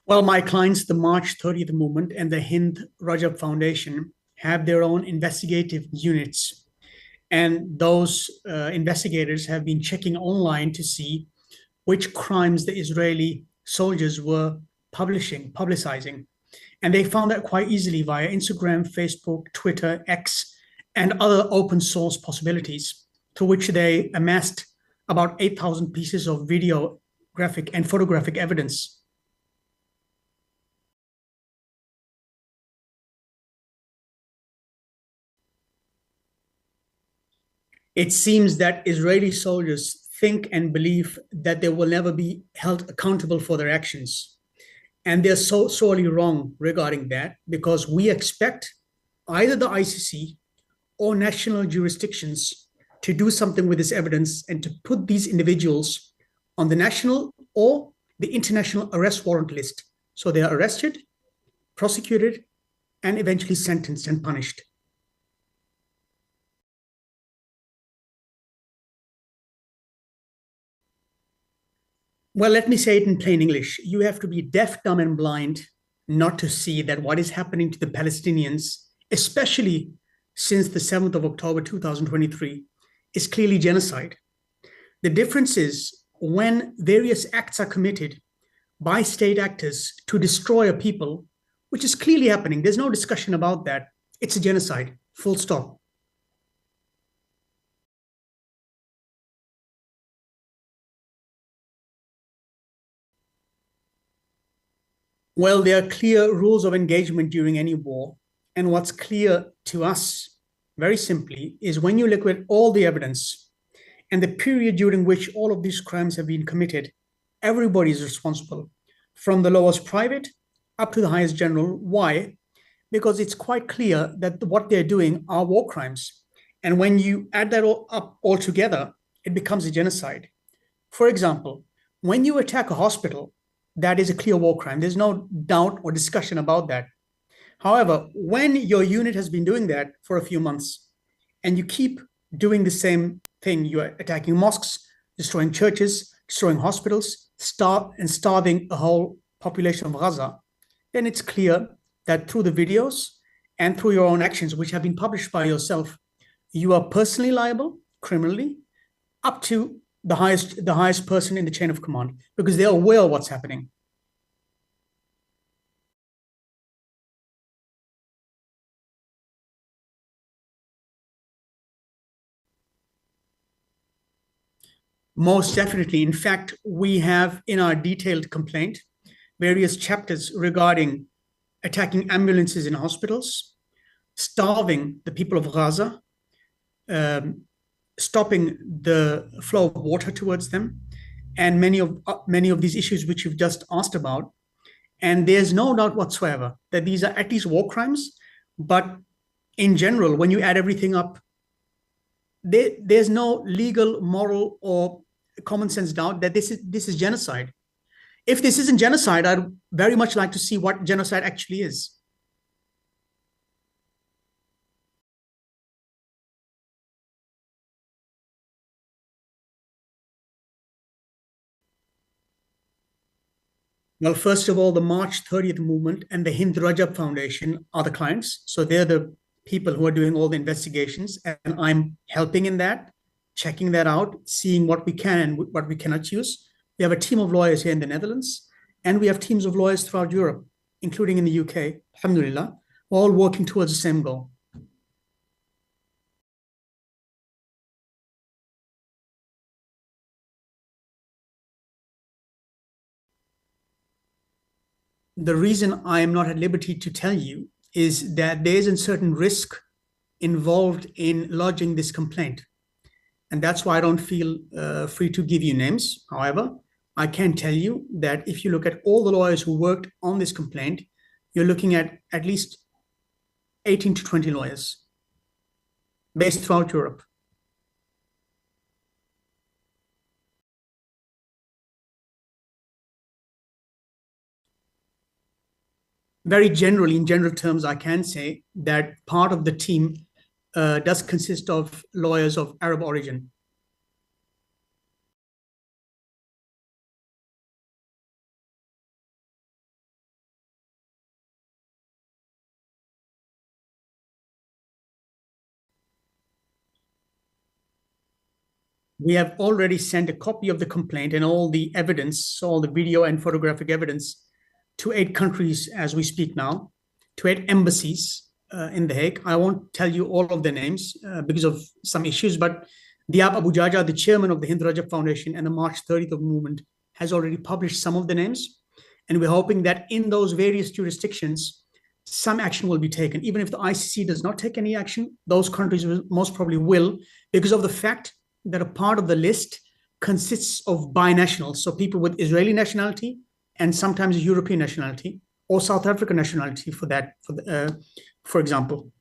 Well, my clients, the March 30th Movement and the Hind Rajab Foundation, have their own investigative units. And those investigators have been checking online to see which crimes the Israeli soldiers were publicizing. And they found that quite easily via Instagram, Facebook, Twitter, X, and other open source possibilities, through which they amassed about 8,000 pieces of video, graphic, and photographic evidence. It seems that Israeli soldiers think and believe that they will never be held accountable for their actions. And they're so sorely wrong regarding that because we expect either the ICC or national jurisdictions to do something with this evidence and to put these individuals on the national or the international arrest warrant list. So they are arrested, prosecuted, and eventually sentenced and punished. Well, let me say it in plain English. You have to be deaf, dumb, and blind not to see that what is happening to the Palestinians, especially since the 7th of October 2023, is clearly genocide. The difference is when various acts are committed by state actors to destroy a people, which is clearly happening, there's no discussion about that. It's a genocide, full stop. Well, there are clear rules of engagement during any war. And what's clear to us, very simply, is when you look at all the evidence and the period during which all of these crimes have been committed, everybody is responsible, from the lowest private up to the highest general. Why? Because it's quite clear that what they're doing are war crimes. And when you add that all up all together, it becomes a genocide. For example, when you attack a hospital, that is a clear war crime. There's no doubt or discussion about that. However, when your unit has been doing that for a few months and you keep doing the same thing, you're attacking mosques, destroying churches, destroying hospitals, starving a whole population of Gaza, then it's clear that through the videos and through your own actions, which have been published by yourself, you are personally liable criminally up to the highest person in the chain of command because they're aware of what's happening. Most definitely. In fact, we have in our detailed complaint various chapters regarding attacking ambulances in hospitals, starving the people of Gaza, um, stopping the flow of water towards them, and many of these issues which you've just asked about. And there's no doubt whatsoever that these are at least war crimes. But in general, when you add everything up, there's no legal, moral, or common sense doubt that this is genocide. If this isn't genocide, I'd very much like to see what genocide actually is. Well, first of all, the March 30th Movement and the Hind Rajab Foundation are the clients. So they're the people who are doing all the investigations, and I'm helping in that, checking that out, seeing what we can and what we cannot use. We have a team of lawyers here in the Netherlands, and we have teams of lawyers throughout Europe, including in the UK, alhamdulillah, all working towards the same goal. The reason I am not at liberty to tell you is that there is a certain risk involved in lodging this complaint. And that's why I don't feel free to give you names. However, I can tell you that if you look at all the lawyers who worked on this complaint, you're looking at least 18 to 20 lawyers based throughout Europe. Very generally, in general terms, I can say that part of the team does consist of lawyers of Arab origin. we have already sent a copy of the complaint and all the evidence, all the video and photographic evidence, to 8 countries as we speak now, to 8 embassies in The Hague. I won't tell you all of their names because of some issues, but Diab Abu Jaja, the chairman of the Hind Rajab Foundation and the March 30th of movement, has already published some of the names. And we're hoping that in those various jurisdictions, some action will be taken. Even if the ICC does not take any action, those countries most probably will, because of the fact that a part of the list consists of binationals, so people with Israeli nationality and sometimes European nationality or South African nationality for example.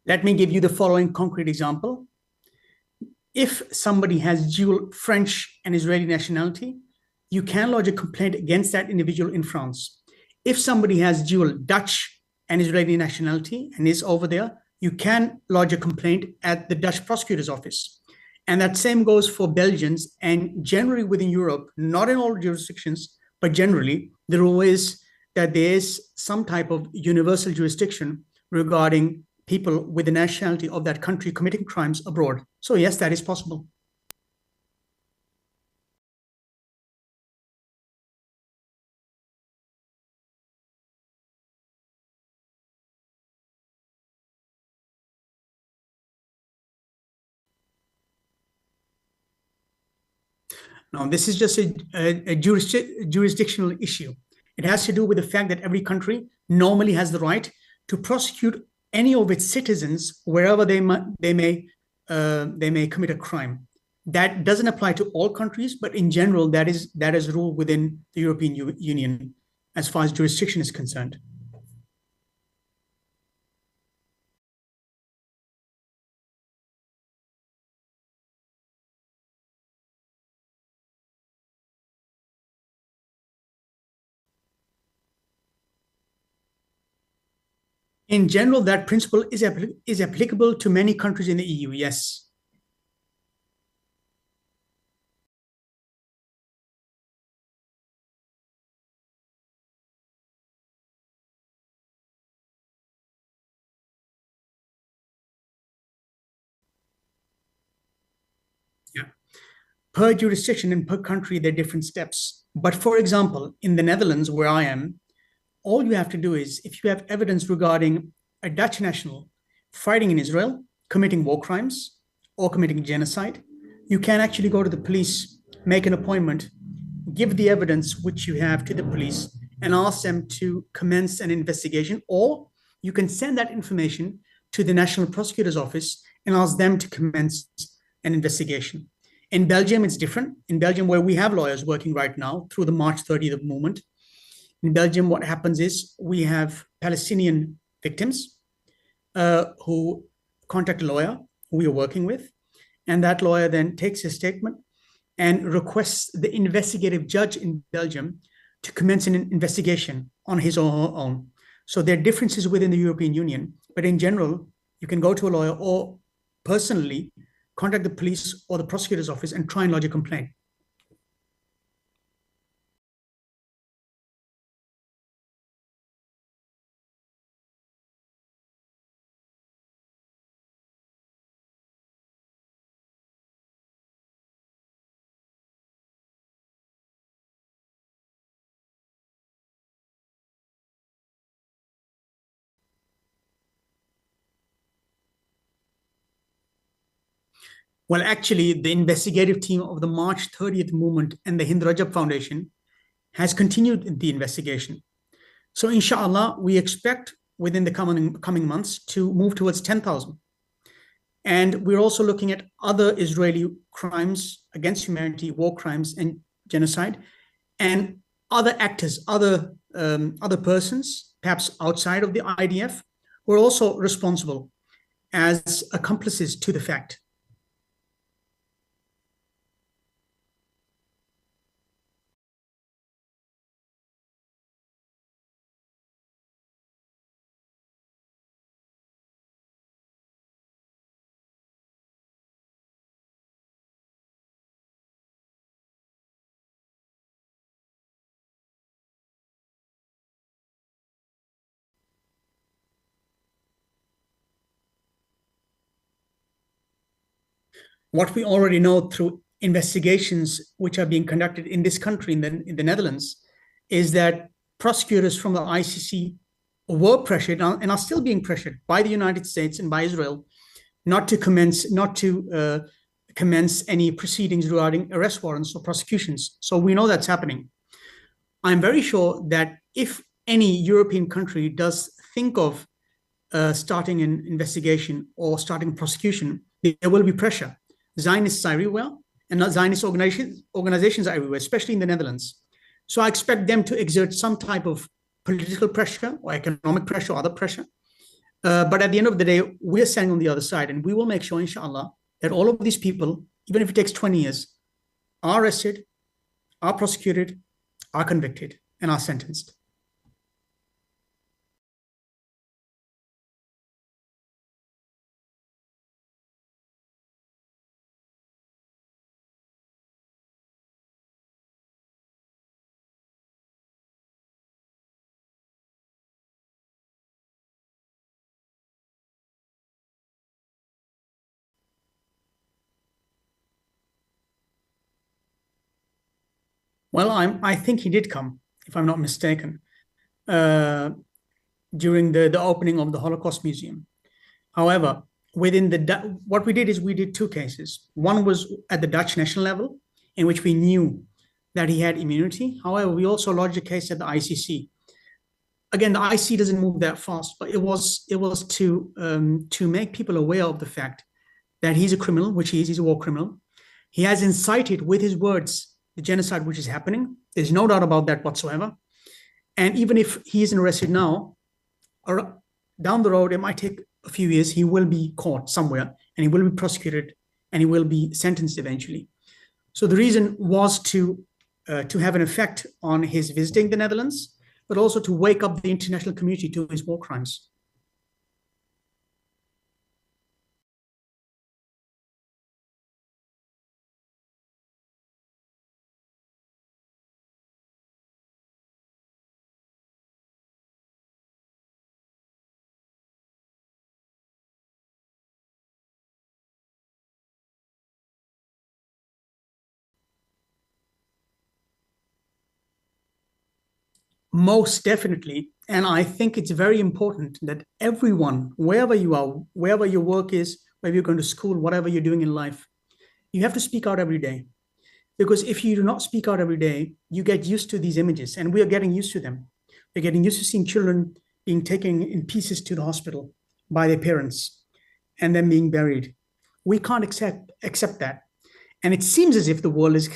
Let me give you the following concrete example. If somebody has dual French and Israeli nationality, you can lodge a complaint against that individual in France. If somebody has dual Dutch and Israeli nationality and is over there, you can lodge a complaint at the Dutch prosecutor's office. And that same goes for Belgians. And generally within Europe, not in all jurisdictions, but generally, the rule is that there is some type of universal jurisdiction regarding people with the nationality of that country committing crimes abroad. So yes, that is possible. Now, this is just a jurisdictional issue. It has to do with the fact that every country normally has the right to prosecute any of its citizens wherever they may commit a crime. That doesn't apply to all countries, but in general, that is ruled within the European Union as far as jurisdiction is concerned. In general, that principle is applicable to many countries in the EU, yes. Yeah. Per jurisdiction and per country, there are different steps. But for example, in the Netherlands, where I am, all you have to do is if you have evidence regarding a Dutch national fighting in Israel, committing war crimes, or committing genocide, you can actually go to the police, make an appointment, give the evidence which you have to the police, and ask them to commence an investigation, or you can send that information to the National Prosecutor's Office and ask them to commence an investigation. In Belgium, it's different. In Belgium, where we have lawyers working right now through the March 30th movement, in Belgium, what happens is we have Palestinian victims who contact a lawyer who we are working with, and that lawyer then takes a statement and requests the investigative judge in Belgium to commence an investigation on his or her own. So there are differences within the European Union, but in general, you can go to a lawyer or personally contact the police or the prosecutor's office and try and lodge a complaint. Well, actually, the investigative team of the March 30th movement and the Hind Rajab Foundation has continued the investigation. So, inshallah, we expect within the coming months to move towards 10,000. And we're also looking at other Israeli crimes against humanity, war crimes, and genocide, and other actors, other persons, perhaps outside of the IDF, who are also responsible as accomplices to the fact. What we already know through investigations which are being conducted in this country, in the Netherlands, is that prosecutors from the ICC were pressured and are still being pressured by the United States and by Israel not to commence any proceedings regarding arrest warrants or prosecutions. So we know that's happening. I'm very sure that if any European country does think of starting an investigation or starting prosecution, there will be pressure. Zionists are everywhere, and Zionist organizations are everywhere, especially in the Netherlands. So I expect them to exert some type of political pressure or economic pressure or other pressure. But at the end of the day, we're standing on the other side, and we will make sure, inshallah, that all of these people, even if it takes 20 years, are arrested, are prosecuted, are convicted, and are sentenced. Well, I think he did come, if I'm not mistaken, uh, during the opening of the Holocaust Museum. However, what we did is we did two cases. One was at the Dutch national level, in which we knew that he had immunity. However, we also lodged a case at the ICC. Again, the ICC doesn't move that fast, but it was to make people aware of the fact that he's a criminal, which he is. He's a war criminal. He has incited with his words the genocide which is happening. There's no doubt about that whatsoever. And even if he isn't arrested now, or down the road, it might take a few years, he will be caught somewhere and he will be prosecuted and he will be sentenced eventually. So the reason was to have an effect on his visiting the Netherlands, but also to wake up the international community to his war crimes. Most definitely. And I think it's very important that everyone, wherever you are, wherever your work is, whether you're going to school, whatever you're doing in life, you have to speak out every day. Because if you do not speak out every day, you get used to these images, and we are getting used to them. We're getting used to seeing children being taken in pieces to the hospital by their parents and then being buried. We can't accept that. And it seems as if the world is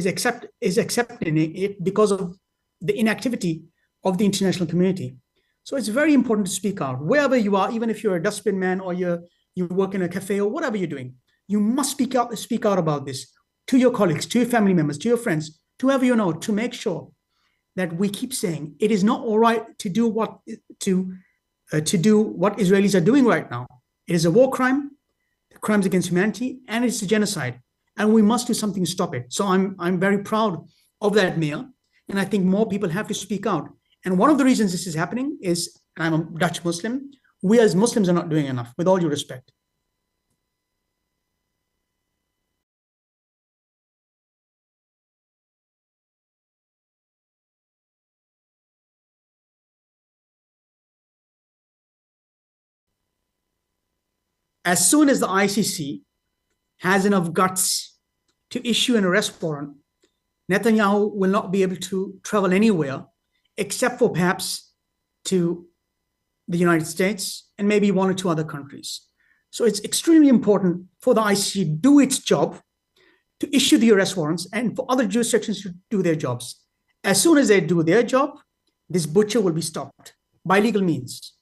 accepting it because of the inactivity of the international community. So it's very important to speak out wherever you are, even if you're a dustbin man or you work in a cafe or whatever you're doing. You must speak out about this to your colleagues, to your family members, to your friends, to whoever you know, to make sure that we keep saying it is not all right to do what Israelis are doing right now. It is a war crime, crimes against humanity, and it's a genocide, and we must do something to stop it. So I'm very proud of that mayor, and I think more people have to speak out. And one of the reasons this is happening is, and I'm a Dutch Muslim, we as Muslims are not doing enough, with all due respect. As soon as the ICC has enough guts to issue an arrest warrant, Netanyahu will not be able to travel anywhere except for perhaps to the United States and maybe one or two other countries. So it's extremely important for the ICC to do its job, to issue the arrest warrants, and for other jurisdictions to do their jobs. As soon as they do their job, this butcher will be stopped by legal means.